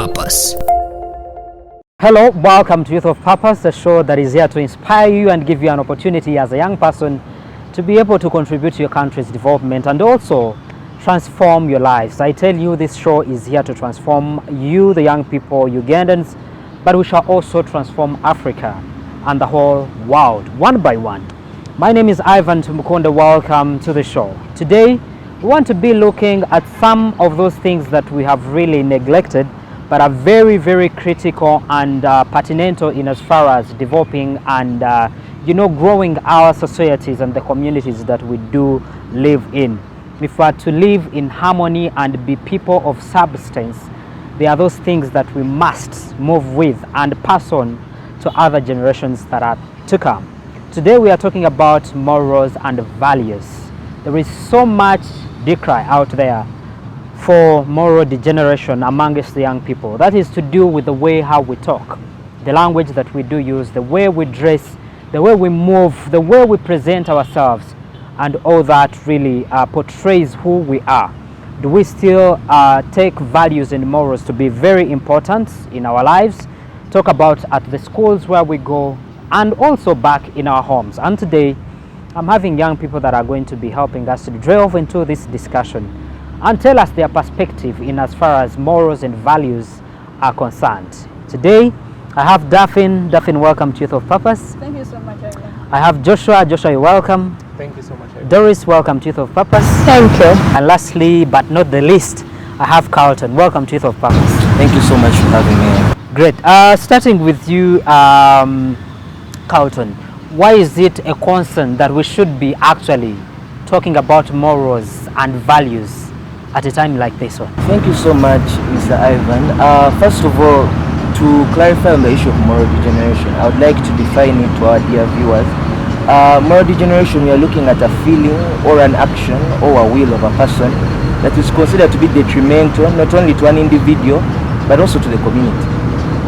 Purpose. Hello, welcome to Youth of Purpose, the show that is here to inspire you and give you an opportunity as a young person to be able to contribute to your country's development and also transform your lives. I tell you, this show is here to transform you, the young people, Ugandans, but we shall also transform Africa and the whole world, one by one. My name is Ivan Tumukonda. Welcome to the show. Today, we want to be looking at some of those things that we have really neglected, but are very, very critical and pertinent in as far as developing and growing our societies and the communities that we do live in. If we are to live in harmony and be people of substance, there are those things that we must move with and pass on to other generations that are to come. Today we are talking about morals and values. There is so much decry out there for moral degeneration amongst the young people. That is to do with the way how we talk, the language that we do use, the way we dress, the way we move, the way we present ourselves, and all that really portrays who we are. Do we still take values and morals to be very important in our lives? Talk about at the schools where we go and also back in our homes. And today I'm having young people that are going to be helping us to delve into this discussion and tell us their perspective in as far as morals and values are concerned. Today I have Daphne. Daphne, welcome to Youth of Purpose. Thank you so much, Ivan. I have Joshua. Joshua, you're welcome. Thank you so much, Ivan. Doris, welcome to Youth of Purpose. Thank you. And lastly, but not the least, I have Carlton. Welcome to Youth of Purpose. Thank you so much for having me. Great. Starting with you, Carlton, why is it a concern that we should be actually talking about morals and values at a time like this one? Thank you so much, Mr. Ivan. First of all, to clarify on the issue of moral degeneration, I would like to define it to our dear viewers. Moral degeneration, we are looking at a feeling or an action or a will of a person that is considered to be detrimental not only to an individual but also to the community.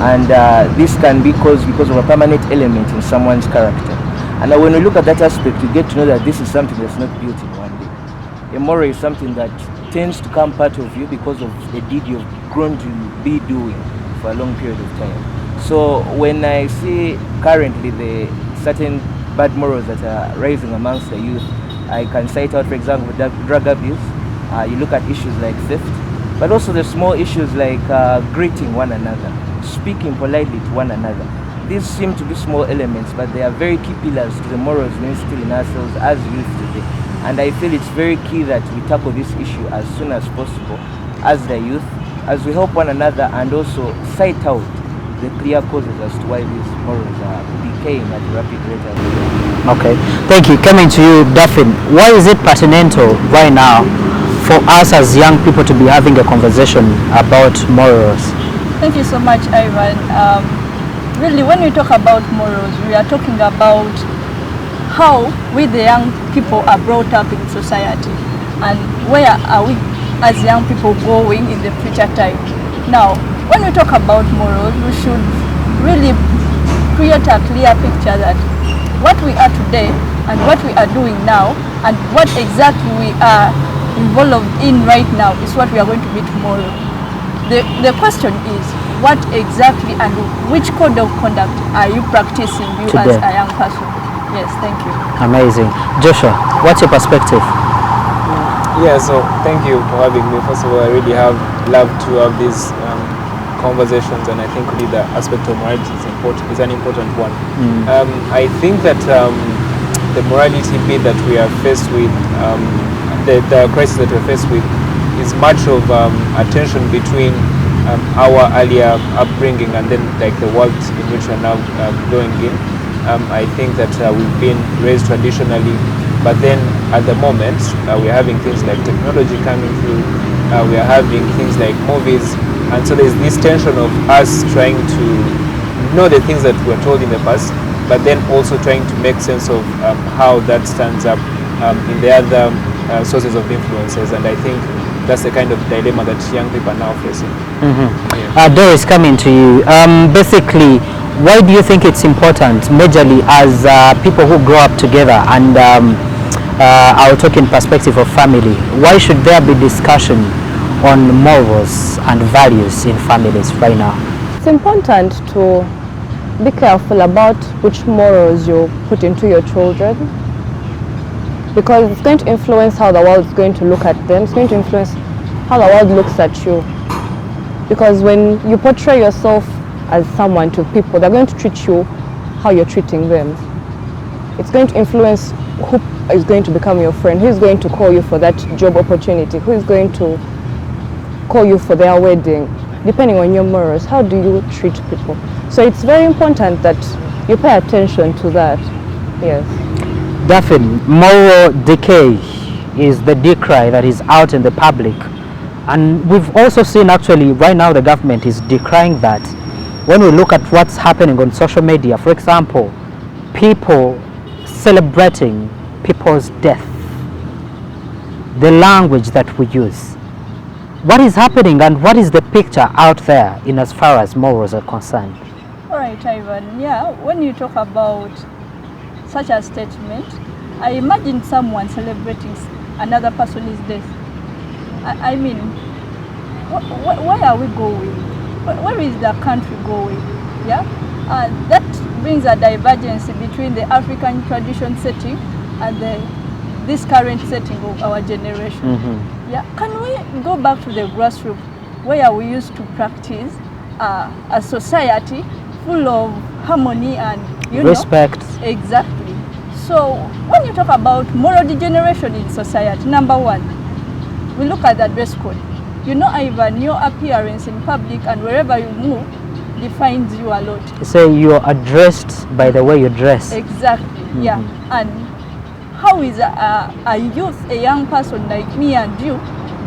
And this can be caused because of a permanent element in someone's character. And when we look at that aspect, we get to know that this is something that's not built in one day. A moral is something that tends to come part of you because of a deed you've grown to be doing for a long period of time. So when I see currently the certain bad morals that are rising amongst the youth, I can cite out, for example, drug abuse. You look at issues like theft, but also the small issues like greeting one another, speaking politely to one another. These seem to be small elements, but they are very key pillars to the morals we instill in ourselves as youth today. And I feel it's very key that we tackle this issue as soon as possible as the youth, as we help one another and also cite out the clear causes as to why these morals are decaying at a rapid rate. Okay, thank you. Coming to you, Daphne, why is it pertinent right now for us as young people to be having a conversation about morals? Thank you so much, Ivan. Really, when we talk about morals, we are talking about how we, the young people, are brought up in society and where are we as young people going in the future time. Now, when we talk about morals, we should really create a clear picture that what we are today and what we are doing now and what exactly we are involved in right now is what we are going to be tomorrow. The question is, what exactly and which code of conduct are you practicing today as a young person? Yes, thank you. Amazing. Joshua, what's your perspective? Yeah, so thank you for having me. First of all, I really have loved to have these conversations, and I think really the aspect of morality is an important one. I think that the morality bit that we are faced with, the crisis that we're faced with, is much of a tension between our earlier upbringing and then like the world in which we're now going in. I think that we've been raised traditionally, but then at the moment we're having things like technology coming through, we are having things like movies, and so there's this tension of us trying to know the things that were told in the past, but then also trying to make sense of how that stands up in the other sources of influences. And I think that's the kind of dilemma that young people are now facing. Doris, coming to you. Basically, why do you think it's important, majorly as people who grow up together, and I'll talk in perspective of family, why should there be discussion on morals and values in families right now? It's important to be careful about which morals you put into your children, because it's going to influence how the world is going to look at them. It's going to influence how the world looks at you. Because when you portray yourself as someone to people, they're going to treat you how you're treating them. It's going to influence who is going to become your friend, who is going to call you for that job opportunity, who is going to call you for their wedding, depending on your morals. How do you treat people? So it's very important that you pay attention to that. Yes. Daphne, moral decay is the decry that is out in the public, and we've also seen actually right now the government is decrying that. When we look at what's happening on social media, for example, people celebrating people's death, the language that we use, what is happening and what is the picture out there in as far as morals are concerned? All right, Ivan. Yeah, when you talk about such a statement, I imagine someone celebrating another person's death. I mean, where are we going? Where is the country going? Yeah, that brings a divergence between the African tradition setting and this current setting of our generation. Mm-hmm. Yeah, can we go back to the grassroots where we used to practice a society full of harmony and respect? Exactly. So when you talk about moral degeneration in society, number one, we look at the dress code. You know, Ivan, your appearance in public and wherever you move defines you a lot. Say you are addressed by the way you dress. Exactly. Mm-hmm. Yeah. And how is a youth, a young person like me and you,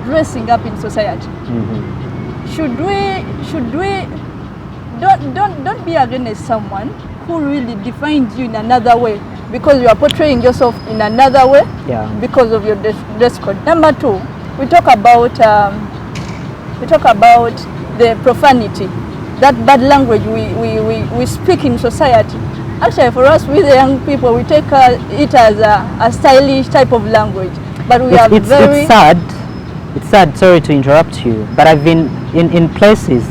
dressing up in society? Mm-hmm. Should we don't be against someone who really defines you in another way because you are portraying yourself in another way. Yeah. Because of your dress code. Number two, we talk about the profanity, that bad language we speak in society. Actually, for us, we the young people, we take it as a stylish type of language, but it's sad. It's sad. Sorry to interrupt you, but I've been in places,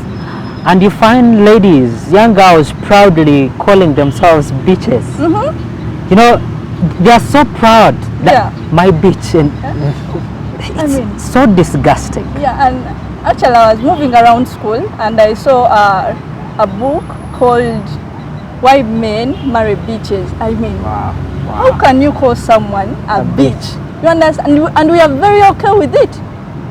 and you find ladies, young girls, proudly calling themselves bitches. Mm-hmm. You know, they are so proud that my bitch, and it's so disgusting. Yeah, and actually, I was moving around school, and I saw a book called "Why Men Marry Bitches." I mean, how can you call someone a bitch? You understand? And we are very okay with it.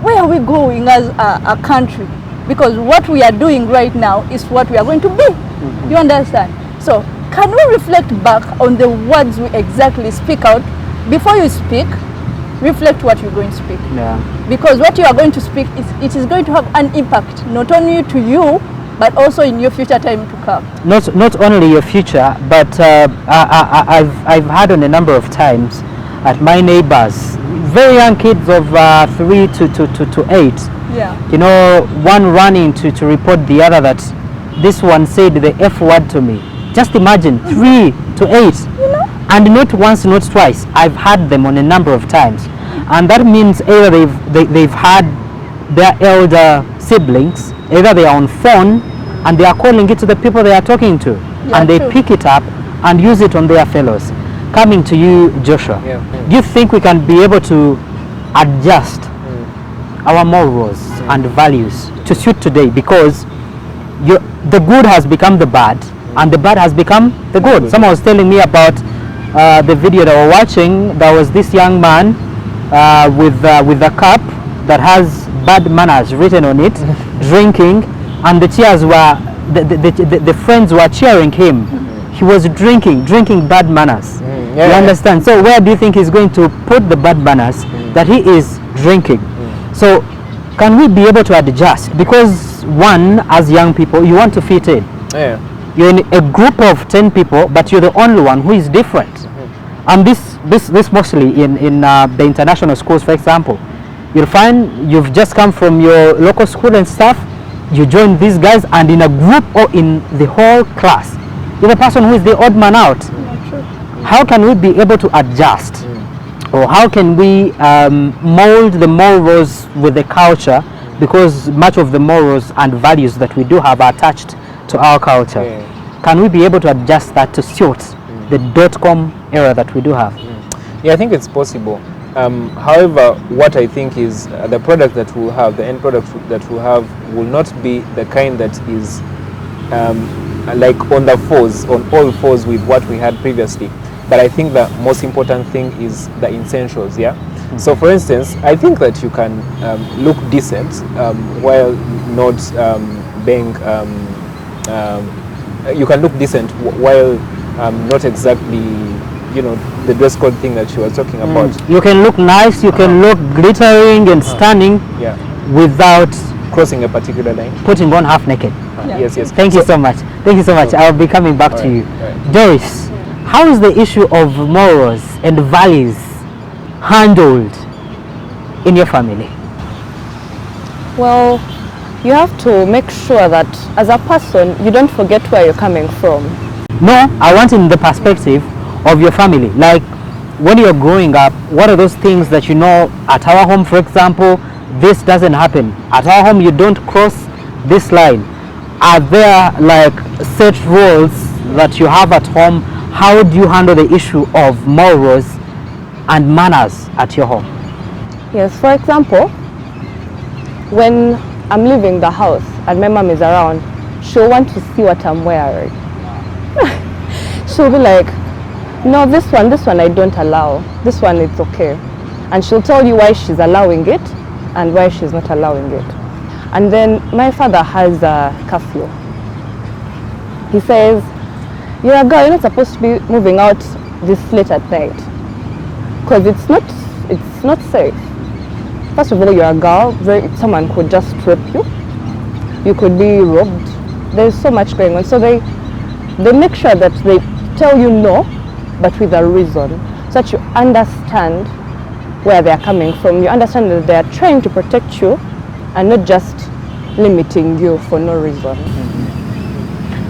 Where are we going as a country? Because what we are doing right now is what we are going to be. Mm-hmm. You understand? So, can we reflect back on the words we exactly speak out? Before you speak, reflect what you're going to speak. Yeah. Because what you are going to speak, it is going to have an impact, not only to you, but also in your future time to come. Not only your future, but I've had on a number of times at my neighbors, very young kids of 3 to 8. Yeah. You know, one running to report the other that this one said the F word to me. Just imagine, 3 to 8. You know? And not once, not twice. I've had them on a number of times. And that means either they've had their elder siblings, either they are on phone and they are calling it to the people they are talking to. Yeah, and they true. pick it up and use it on their fellows. Coming to you, Joshua, do you think we can be able to adjust our morals and values to suit today? Because the good has become the bad and the bad has become the good. Someone was telling me about the video that we're watching. There was this young man with a cup that has bad manners written on it, drinking, and the cheers were, the friends were cheering him. He was drinking bad manners. You understand? So where do you think he's going to put the bad manners that he is drinking? So can we be able to adjust? Because one, as young people, you want to fit in. Yeah. You're in a group of 10 people, but you're the only one who is different. And this mostly in the international schools, for example. You'll find you've just come from your local school and stuff, you join these guys, and in a group or in the whole class, you're the person who is the odd man out. How can we be able to adjust? Or how can we mold the morals with the culture because much of the morals and values that we do have are attached to our culture. Can we be able to adjust that to suit the .com era that we do have? Yeah, I think it's possible. However, what I think is the product that we'll have, the end product that we'll have, will not be the kind that is like on all fours with what we had previously. But I think the most important thing is the essentials, yeah? So for instance, I think that you can look decent while not being, you can look decent while not exactly, you know, the dress code thing that you were talking about. You can look nice, you can look glittering and stunning without crossing a particular line. Putting on half naked. Yes, yes. Thank you so much. Thank you so much. I'll be coming back to you. Doris, how is the issue of morals and values handled in your family? Well, you have to make sure that as a person, you don't forget where you're coming from. No, I want in the perspective of your family. Like when you're growing up, what are those things that you know at our home, for example, this doesn't happen. At our home, you don't cross this line. Are there like set rules that you have at home? How do you handle the issue of morals and manners at your home? Yes, for example, when I'm leaving the house and my mom is around, she'll want to see what I'm wearing. She'll be like, no, this one I don't allow. This one it's okay. And she'll tell you why she's allowing it and why she's not allowing it. And then my father has a curfew. He says, you're a girl, you're not supposed to be moving out this late at night. Because it's not safe. First of all, you're a girl, someone could just trip you. You could be robbed. There's so much going on. So they make sure that they tell you no, but with a reason, so that you understand where they're coming from. You understand that they're trying to protect you and not just limiting you for no reason.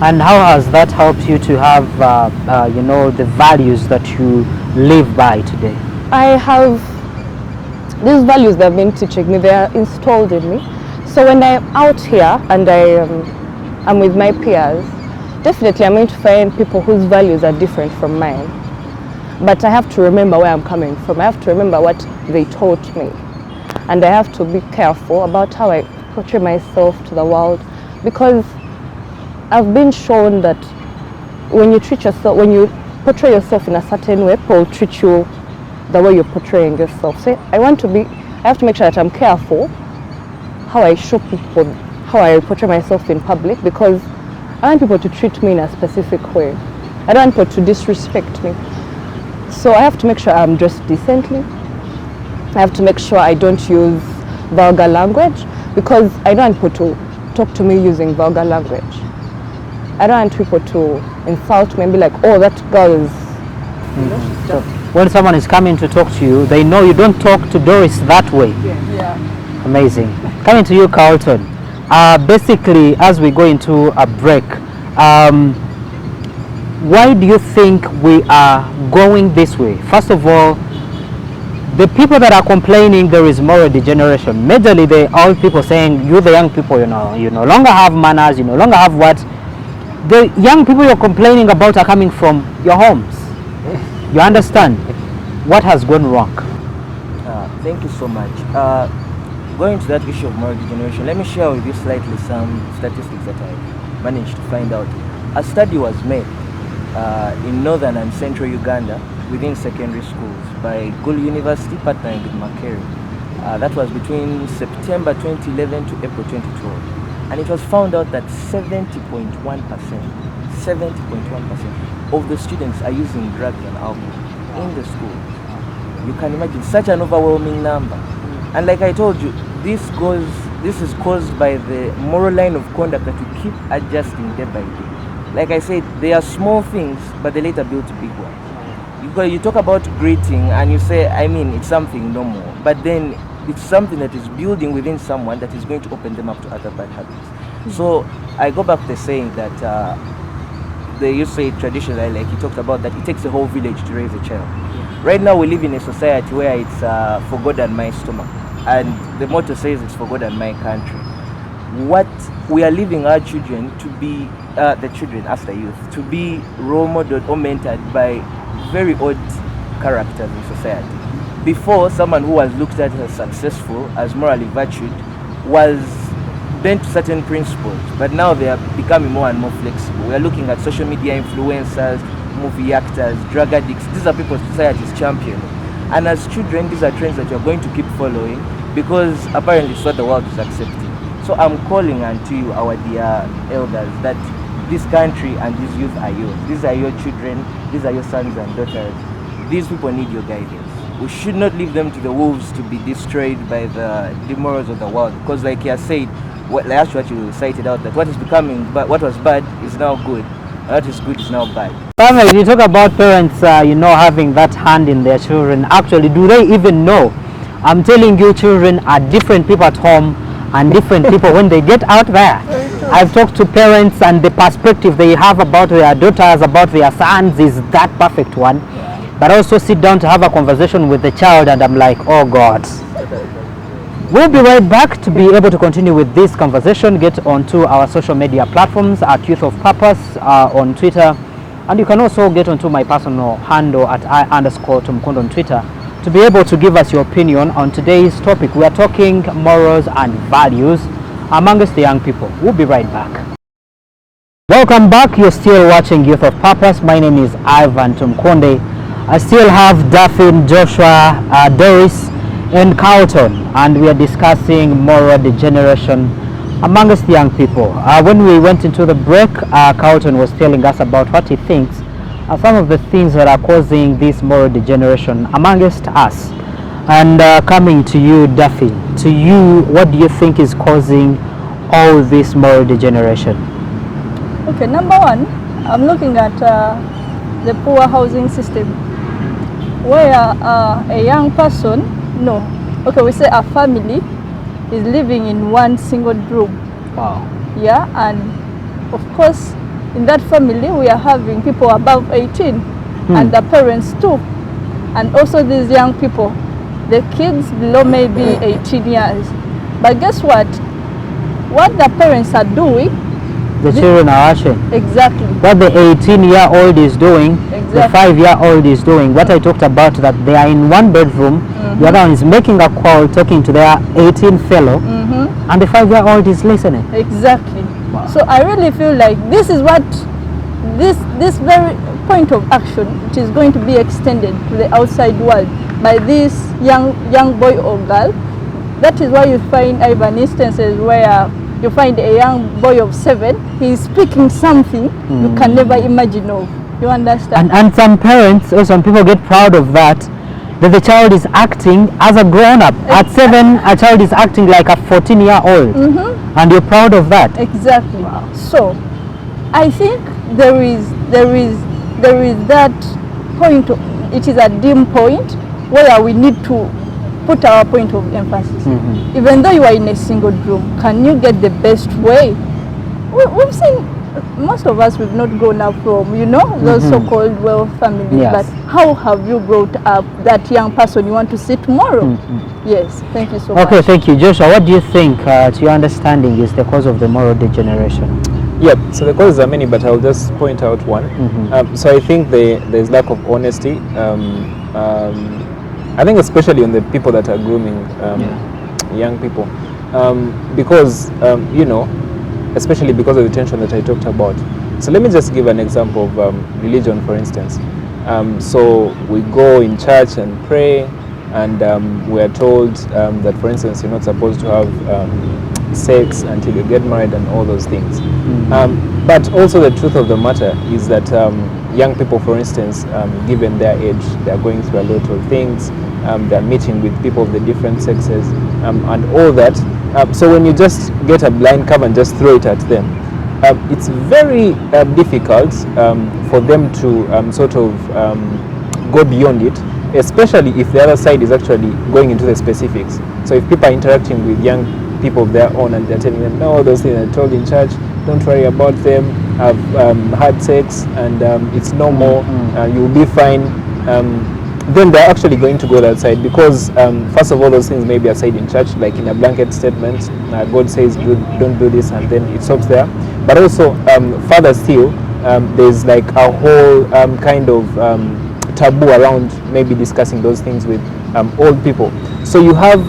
And how has that helped you to have, you know, the values that you live by today? I have these values they've been teaching me, they are installed in me. So when I'm out here and I'm with my peers, definitely I'm going to find people whose values are different from mine. But I have to remember where I'm coming from. I have to remember what they taught me. And I have to be careful about how I portray myself to the world, because I've been shown that when you portray yourself in a certain way, people will treat you the way you're portraying yourself. So I have to make sure that I'm careful how I show people, how I portray myself in public, because I want people to treat me in a specific way. I don't want people to disrespect me. So I have to make sure I'm dressed decently. I have to make sure I don't use vulgar language, because I don't want people to talk to me using vulgar language. I don't want people to insult me and be like, oh, that girl is... So when someone is coming to talk to you, they know you don't talk to Doris that way. Yeah. Amazing. Coming to you, Carlton. Basically, as we go into a break, why do you think we are going this way? First of all, the people that are complaining there is moral degeneration, majorly they all people saying, you the young people, you know, you no longer have manners, you no longer have what? The young people you're complaining about are coming from your homes. You understand? What has gone wrong? Thank you so much. Going to that issue of moral degeneration, let me share with you slightly some statistics that I managed to find out. A study was made in northern and central Uganda within secondary schools by Gulu University partnering with Macquarie. That was between September 2011 to April 2012. And it was found out that 70.1% of the students are using drugs and alcohol in the school. You can imagine such an overwhelming number. And like I told you, this is caused by the moral line of conduct that we keep adjusting day by day. Like I said, they are small things, but they later build to big ones. You talk about greeting and you say, I mean, it's something normal, but then it's something that is building within someone that is going to open them up to other bad habits. So I go back to saying that they used to say traditionally, like he talked about, that it takes a whole village to raise a child. Right now we live in a society where it's for God and my stomach. and the motto says it's for God and my country. What we are leaving our children to be, the children after youth, to be role modeled or mentored by very odd characters in society. Before, someone who was looked at as successful, as morally virtued, was bent to certain principles, but now they are becoming more and more flexible. We are looking at social media influencers, movie actors, drug addicts. These are people society is championing. And as children, these are trends that you're going to keep following because apparently it's what the world is accepting. So I'm calling unto you, our dear elders, that this country and these youth are yours. These are your children, these are your sons and daughters. These people need your guidance. We should not leave them to the wolves to be destroyed by the morals of the world. Because like you said, that's what you cited out, that what is becoming, but what was bad is now good, and what is good is now bad. Samuel, you talk about parents, having that hand in their children. Actually, do they even know? I'm telling you, children are different people at home and different people when they get out there. I've talked to parents and the perspective they have about their daughters, about their sons is that perfect one. But I also sit down to have a conversation with the child and I'm like, oh God. We'll be right back to be able to continue with this conversation. Get onto our social media platforms at Youth of Purpose on Twitter. And you can also get onto my personal handle at I_Tumkondo on Twitter to be able to give us your opinion on today's topic. We are talking morals and values amongst the young people. We'll be right back. Welcome back. You're still watching Youth of Purpose. My name is Ivan Tumkonde. I still have Daphne, Joshua, Doris, and Carlton, and we are discussing moral degeneration amongst the young people. When we went into the break, Carlton was telling us about what he thinks are some of the things that are causing this moral degeneration amongst us. And coming to you, Daphne, to you, what do you think is causing all this moral degeneration? Okay, number one, I'm looking at the poor housing system, where a young person, we say a family is living in one single room. Wow. Yeah, and of course, in that family, we are having people above 18 and the parents too. And also these young people, the kids below maybe 18 years. But guess what? What the parents are doing, the children are watching. Exactly. What the 18-year-old is doing, exactly. The 5-year-old is doing. What I talked about, that they are in one bedroom, the other one is making a call, talking to their 18 fellow, and the 5-year-old is listening. Exactly. Wow. So I really feel like this is what, this very point of action, which is going to be extended to the outside world by this young boy or girl. That is why you find even instances where you find a young boy of 7, he is speaking something you can never imagine of. You understand? And some parents or some people get proud of that the child is acting as a grown-up. At 7, a child is acting like a 14-year-old. And you're proud of that. Exactly. Wow. So I think there is that point, it is a dim point where we need to put our point of emphasis. Even though you are in a single room, can you get the best way? We've seen, most of us, we've not grown up from, those so-called well families. Yes. But how have you brought up that young person you want to see tomorrow? Yes, thank you so much. Okay, thank you. Joshua, what do you think, to your understanding, is the cause of the moral degeneration? Yep, so the causes are many, but I'll just point out one. So I think there's lack of honesty. I think especially on the people that are grooming young people, because especially because of the tension that I talked about. So let me just give an example of religion, for instance. So we go in church and pray, and we are told that, for instance, you're not supposed to have sex until you get married and all those things. But also the truth of the matter is that young people, for instance, given their age, they are going through a lot of things. They're meeting with people of the different sexes and all that. So when you just get a blind cover and just throw it at them, it's very difficult for them to sort of go beyond it, especially if the other side is actually going into the specifics. So if people are interacting with young people of their own and they're telling them, no, those things I told in church, don't worry about them, I've had sex and it's normal, you'll be fine. then they're actually going to go that side because first of all, those things may be aside in church, like in a blanket statement, God says don't do this, and then it stops there. But also further still, there's like a whole kind of taboo around maybe discussing those things with old people. So you have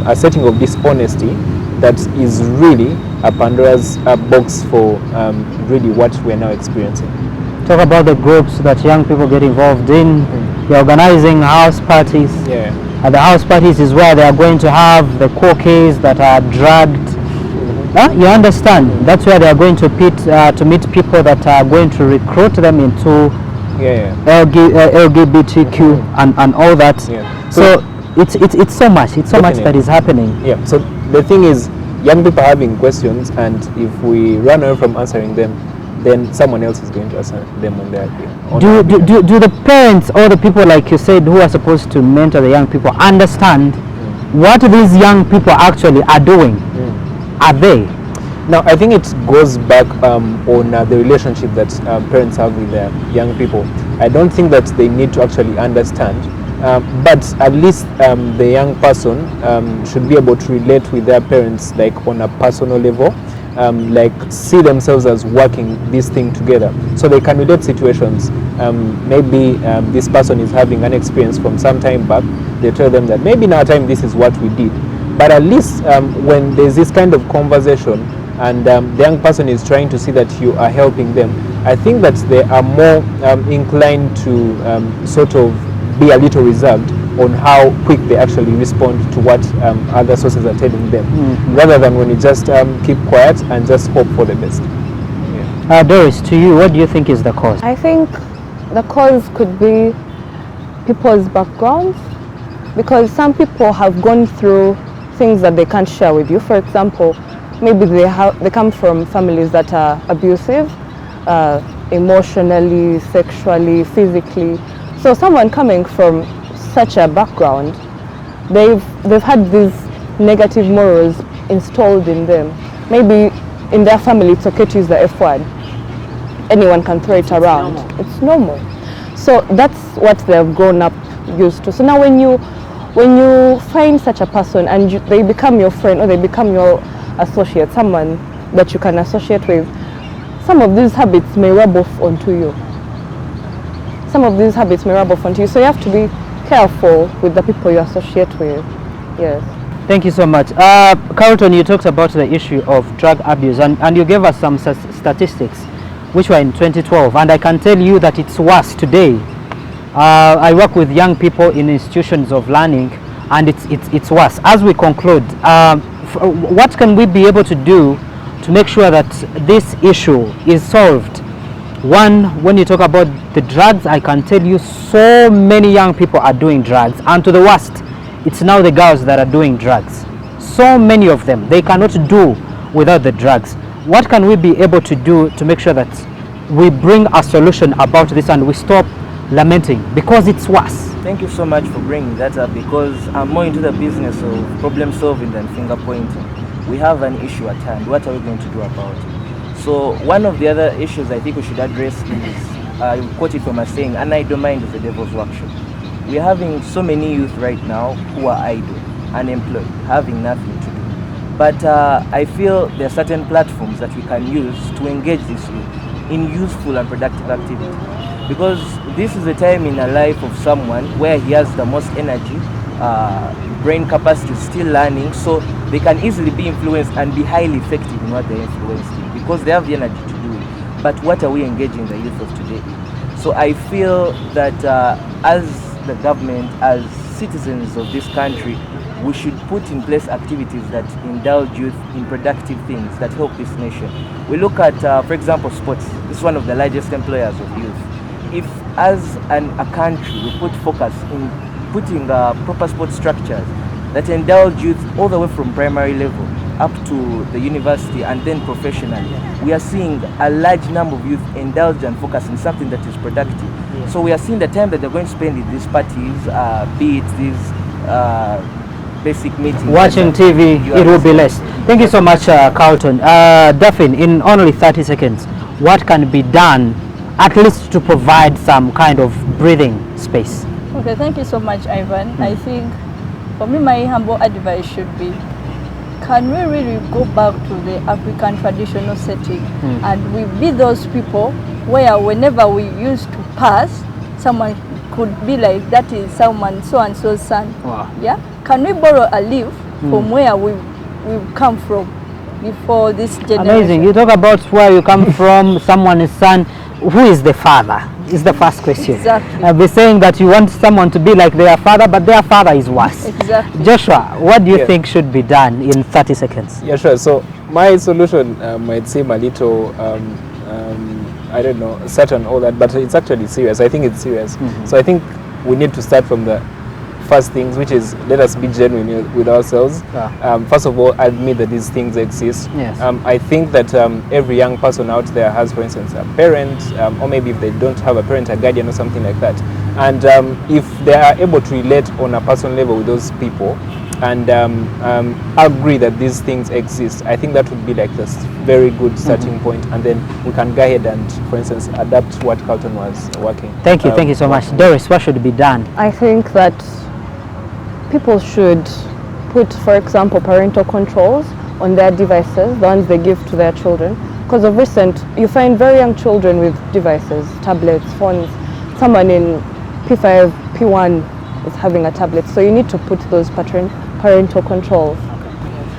a setting of dishonesty that is really a Pandora's box for really what we're now experiencing. Talk about the groups that young people get involved in. They're organizing house parties. Yeah. At the house parties is where they are going to have the cookies that are drugged. You understand? That's where they are going to meet people that are going to recruit them into LGBTQ and all that. Yeah. So it's so much. It's so much that is happening. Yeah. So the thing is, young people are having questions, and if we run away from answering them, then someone else is going to answer them on their do the parents or the people, like you said, who are supposed to mentor the young people understand what these young people actually are doing? Are they? Now, I think it goes back on the relationship that parents have with their young people. I don't think that they need to actually understand, but at least the young person should be able to relate with their parents, like on a personal level, like see themselves as working this thing together, so they can relate situations. Maybe this person is having an experience from some time back. They tell them that maybe in our time this is what we did, but at least when there's this kind of conversation and the young person is trying to see that you are helping them, I think that they are more inclined to sort of be a little reserved on how quick they actually respond to what other sources are telling them, rather than when you just keep quiet and just hope for the best. Yeah. Doris, to you, what do you think is the cause? I think the cause could be people's backgrounds, because some people have gone through things that they can't share with you. For example, maybe they come from families that are abusive, emotionally, sexually, physically. So someone coming from such a background, they've had these negative morals installed in them. Maybe in their family it's okay to use the F word. Anyone can throw it around. It's normal. So that's what they've grown up used to. So now when you find such a person and they become your friend or they become your associate, someone that you can associate with, some of these habits may rub off onto you. So you have to be careful with the people you associate with. Yes. Thank you so much. Carlton, you talked about the issue of drug abuse and you gave us some statistics which were in 2012, and I can tell you that it's worse today. I work with young people in institutions of learning, and it's worse. As we conclude, what can we be able to do to make sure that this issue is solved? One, when you talk about the drugs, I can tell you so many young people are doing drugs, and to the worst, it's now the girls that are doing drugs. So many of them, they cannot do without the drugs. What can we be able to do to make sure that we bring a solution about this and we stop lamenting, because it's worse? Thank you so much for bringing that up, because I'm more into the business of problem solving than finger pointing. We have an issue at hand. What are we going to do about it? So one of the other issues I think we should address is, I quote it from a saying, an idle mind is the devil's workshop. We're having so many youth right now who are idle, unemployed, having nothing to do. But I feel there are certain platforms that we can use to engage this youth in useful and productive activity. Because this is a time in a life of someone where he has the most energy, brain capacity, still learning, so they can easily be influenced and be highly effective in what they're influenced in, because they have the energy to do it. But what are we engaging the youth of today? So I feel that as the government, as citizens of this country, we should put in place activities that indulge youth in productive things that help this nation. We look at, for example, sports. This is one of the largest employers of youth. If as a country we put focus in putting proper sports structures that indulge youth all the way from primary level up to the university and then professionally, we are seeing a large number of youth indulge and focus in something that is productive. Yeah. So we are seeing the time that they're going to spend in these parties, be it these basic meetings. Watching TV, it will be less. Thank you so much, Carlton. Daphne, in only 30 seconds, what can be done at least to provide some kind of breathing space? Okay, thank you so much, Ivan. I think for me, my humble advice should be, can we really go back to the African traditional setting and we be those people where whenever we used to pass, someone could be like, that is someone so and so's son. Wow. Yeah? Can we borrow a leaf from where we've come from before this generation? Amazing. You talk about where you come from, someone's son. Who is the father? Is the first question. Exactly. I'll be saying that you want someone to be like their father, but their father is worse. Exactly. Joshua, what do you think should be done in 30 seconds? Yeah, sure. So my solution might seem a little, I don't know, set and all that, but it's actually serious. I think it's serious. So I think we need to start from the first things, which is, let us be genuine with ourselves. First of all, admit that these things exist. Yes. I think that every young person out there has, for instance, a parent, or maybe if they don't have a parent, a guardian or something like that. And if they are able to relate on a personal level with those people and agree that these things exist, I think that would be like this very good starting point, and then we can go ahead and, for instance, adapt what Carlton was working. Thank you so much. Doris, what should be done? I think that people should put, for example, parental controls on their devices, the ones they give to their children. Because of recent, you find very young children with devices, tablets, phones. Someone in P5, P1 is having a tablet. So you need to put those parental controls.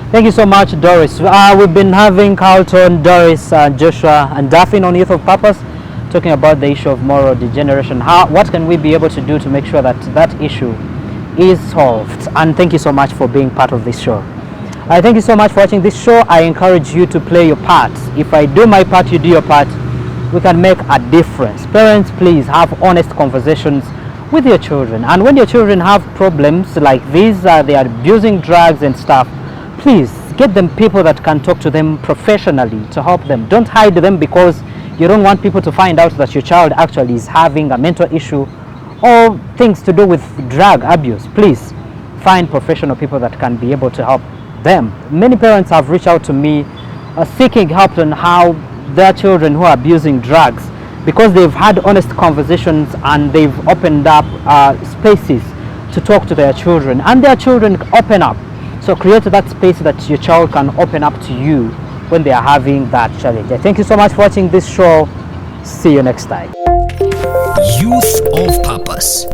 Thank you so much, Doris. We've been having Carlton, Doris, Joshua, and Daphne on Youth of Purpose talking about the issue of moral degeneration. What can we be able to do to make sure that that issue is solved? And thank you so much for being part of this show. Thank you so much for watching this show. I encourage you to play your part. If I do my part, you do your part, we can make a difference. Parents, please have honest conversations with your children. And when your children have problems like these, they are abusing drugs and stuff, please get them people that can talk to them professionally to help them. Don't hide them because you don't want people to find out that your child actually is having a mental issue or things to do with drug abuse. Please find professional people that can be able to help them. Many parents have reached out to me seeking help on how their children who are abusing drugs, because they've had honest conversations and they've opened up spaces to talk to their children, and their children open up. So create that space that your child can open up to you when they are having that challenge. Thank you so much for watching this show. See you next time. Youth of Purpose.